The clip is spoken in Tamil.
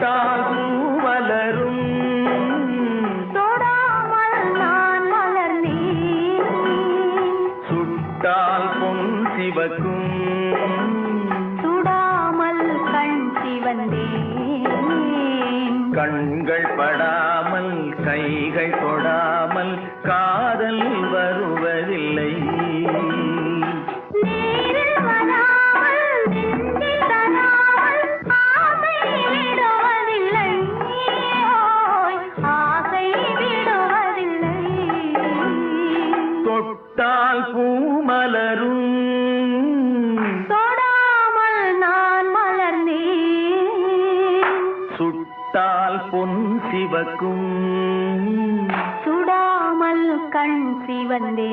தொட்டால் பூ மலரும் தொடாமல் நான் மலர்ந்தேன் சுட்டால் பொன் சிவக்கும் சுடாமல் கண் சிவந்தேன் கண்கள் படாமல் கைகள் தொடாமல் காதல் வருவதில்லை நேரில் வராமல் நெஞ்சில் தராமல் ஆசை விடுவதில்லை ஓய் ஆசை விடுவதில்லை தொட்டால் பூ மலரும் தொடாமல் நான் மலர்ந்தேன் சுட்டால் பொன் சிவக்கும் சுடாமல் கண் சிவந்தேன்